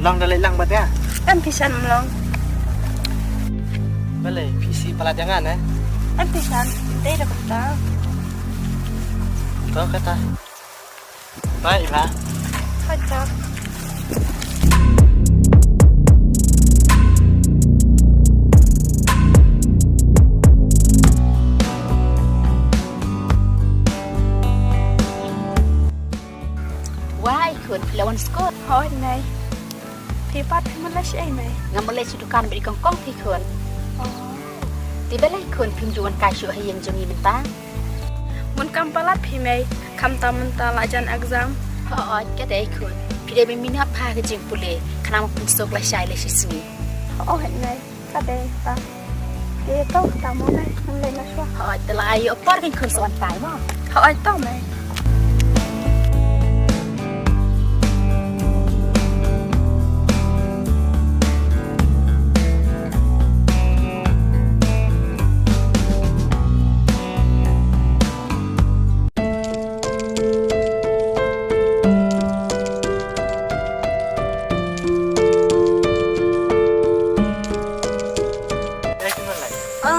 long dalai lang batnya. Em pisan melong. Boleh PC pelajangan Em pisan. Đây là công tao. Có kata. Baik, Pak. Thôi tao. Why could lawan skot Hỏi này. Thì bắt mình lấy gì này? ngam boleh sudukan beri kongkong thi khun ti belai khun phim juan kai shu hayeng jongi mentang Muốn cầm palat thì mày cầm tao mình ta lại chân exam. ho ke dei khun pi dei minat pha ke jing pule kana mo pun sok la shai le shisni Hỏi này. Cái đây ta. Cái tao tao muốn này. Mình lên là xóa. ho te la ai opor kan khun son tai mo Hỏi tao này.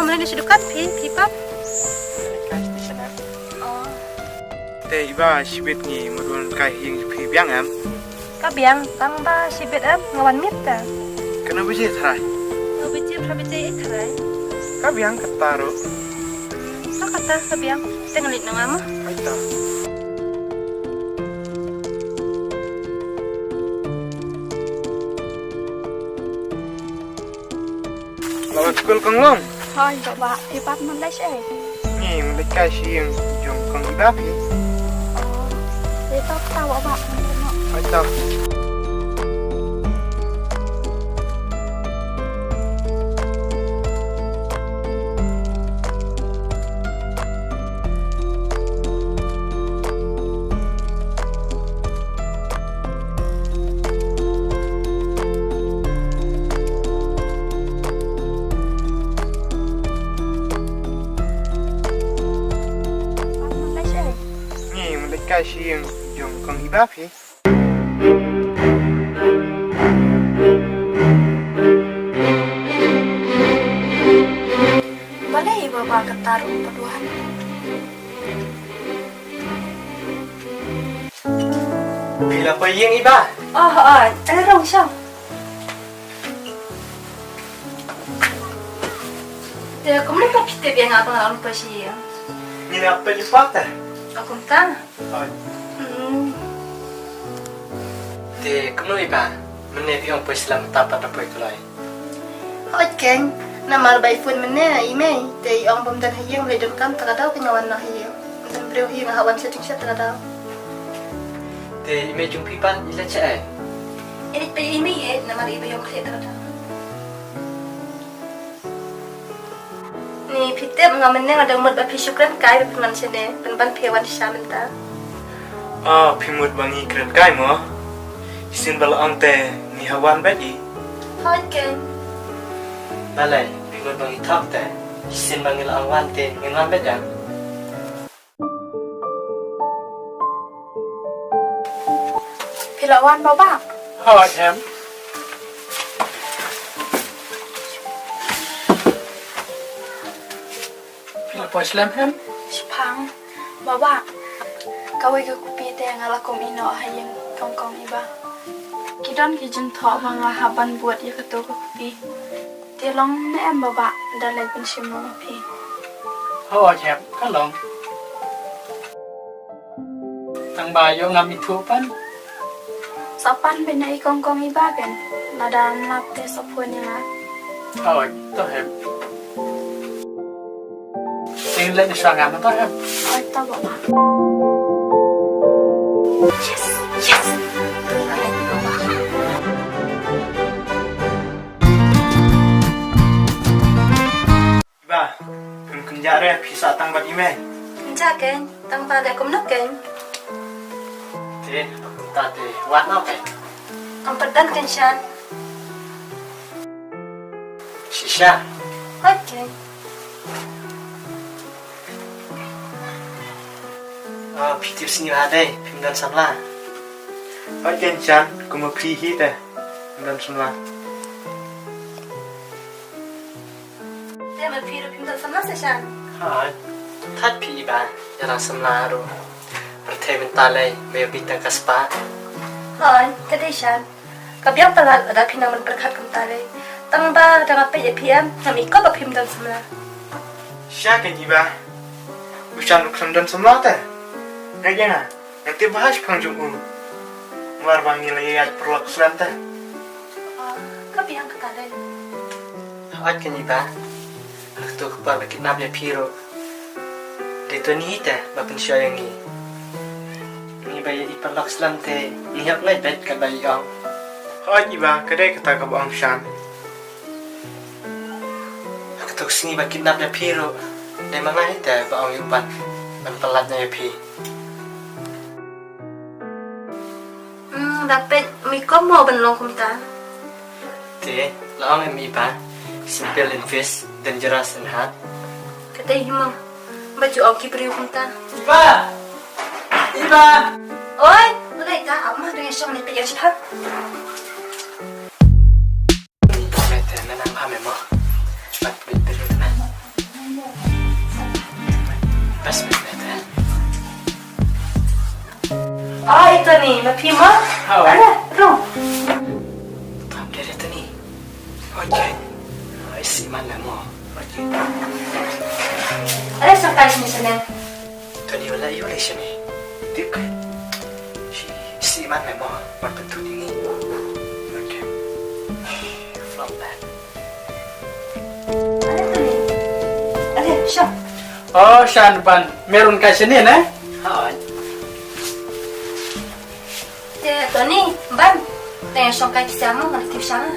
Mình đi sedekah pi pap. Te iba sibit ni mudun kai yang phi biang am. Ka biang tang ba sibet em ngawan mit ta. Kenapa sih tharai? Biji prabiji ikrai. Ka biang kataro. Sa kata ka biang tengalit na mama. Aita. Lawan school kang long. Thôi cậu bạn thì bắt mình lấy xe. Ni mulai kai yang jong kang iba phi. Để tao bảo bạn mình nó. Aita. Ni mulai kai yang jong kang iba phi. Boleh bawa ke taruh berduaan. Bila apa yang iba? Rong sao? Dia cũng lấy cái tiệm biang apa orang lupa sih. Ni apa di fakta? Aku tahu. Oh. Te kemno iba? Mene ti ong Islam tapat apa itu lai. Hỏi keng. Nama bay phun mình nè, email. Thì ông bấm tên hiên về được cam tagadaw pingawan na hiyo. Then beliau hiyo hawan setting siya tagadaw. Te ime jung pipan ila cha. Ini pe email nama iba yung kaya tagadaw. Ni pitep ngamen neng ada umur bapi syukran kai berpenan sini. Penban pewan siya minta. Ah, pimut bangi keren kai mo. Sin bala ang te ni hawan bedi. Hỏi keng. Balai, pimut bangi thap te. Sin bangi la ang wan te ngan bedang. Pilawan bawa. Hoi em. Pila po Islam em? Sepang bawa. Kawai ke kupi te ngalakom ino hayang kongkong iba. Kidon kijun tho bang haban buat ya ketu ke kupi. Ti long ne em bawa dalai pun simo pi. Hoi em, kalong. Tang bayo ngami thupan. Sopan benai kongkong iba kan. Nada nap te sopun ya. Hoi, to em. Tin lên đi sang ngắm to em. Oi ta bawa. Yes, yes. Dalai bawa. Iba, pun kenjara bisa tang bagi me. Cha ken, tang ba ga kum nak ken. Te, ta te wat no ke. Ang padan ken shan. Shisha. Okay. Pitip sini ada, pimdan samla. Hoi ken chan, kuma pri hi te. dan semula. Dia mepiro pim dan sama seshan. Hai, tat pi ba, jara semula ro. Perteventalai me bita kaspa. Hai, kadeshan. Kabiang talat ada pinang berkat kentare. Tangba dengan PAPM kami ko pim dan sama. Siapa ni ba? Bukan luksan dan semula teh. Kayaknya nanti bahas pengjung War bangi lagi perlu teh. Kabiang kentare. Hawat kan iba. Aku kepala bakit nabya piro. Dito ni teh bapun siya yang ni. Ni bayar iperlak teh. Niyak may bet ka bayar. Hawat iba kadai kata ka buang syan. Aku sini bakit nabya piro. Dai mga hita baong yupan. Pelat na yapi. Dapat miko mo benlong kumta. Te, laong em iba. Simple and fast, dangerous and hard. Katay himo. Baju oki priu kumta. Iba! Iba! Oi, mulai ka amah dengan syong ni piyah cepat. Bete na nang hame mo. Cepat bete na. Pas bete. Oh, itu nih, mapimo. Oh. Ada, rum. Tam dia tu ni. Okay. Ai si mana mo. Okay. Ada sampai sini sana. Tu ni wala yo le sini. Dik. Si mana mo. Mat betul ni. Okay. From that. Ada tu nih. Ada, syong. Oh, Shan ban. Meron ka sini na? Hai. Dia tu nih, ban. Dengan syong kai kisah mo, nggak tiap sana.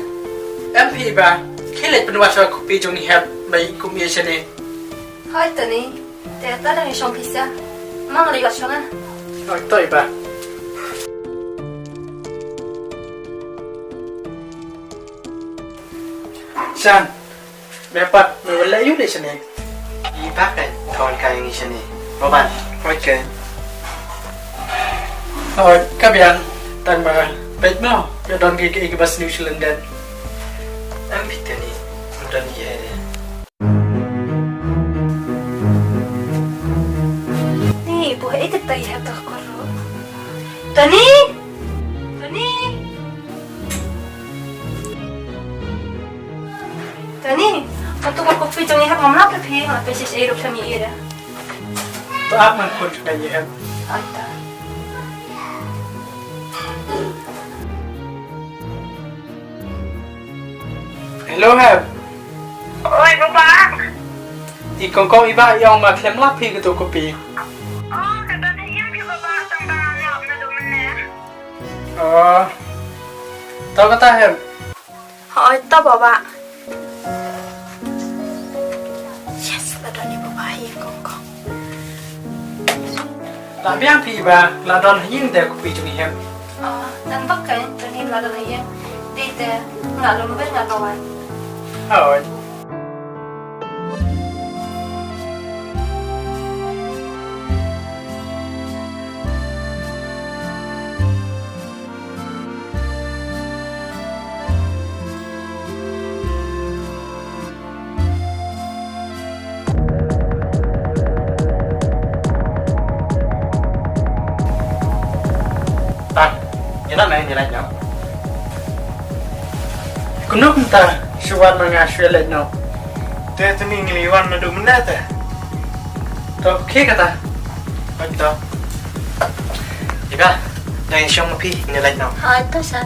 MP ba. Kilit penwasa kopi jong ni hab bai kumi sini. Hai tu nih. Dia tu dengan syong kisah. Mang lihat syong ah. Oh, toy ba. Shan. Dapat wala yun di sini. Iba kan kawan kaya ni sini. Roban. Okay. Oh, kabiang. Tan ba. Bet mo. Yodon gigi bas New Zealand dan. Ambil tu ni. Mudah ni ya. Nih, buah itu tak ya tak koru. Tani, Tani, Tani. Untuk kopi jong ni hab mamla pergi, apa sih air kami ira. Taap man kun kaya hab. Ada. Hello hab. Oi, Bapak. Ikong iba yang maklem lah pi gitu kopi. Oh, katanya iya ke Bapak tentang ngap na dumen. Oh. Tahu kata hab. Oh, itu bapak. Yes, ada ni bapak yang kongkong. Tak biang pi ba. Ladon yin de kopi jong ni hab. Oh, dan pakai Tani lada lagi. Dia nggak lembut nggak kawan. Oh. Tan. Yana main ni lagi. Kunuk ta suwan mga Australia no. Dia tu ni ngeliwan na dumna teh. To ke kata. Betul. Iba, jangan syong mapi ni lagi now. Oh, itu sah.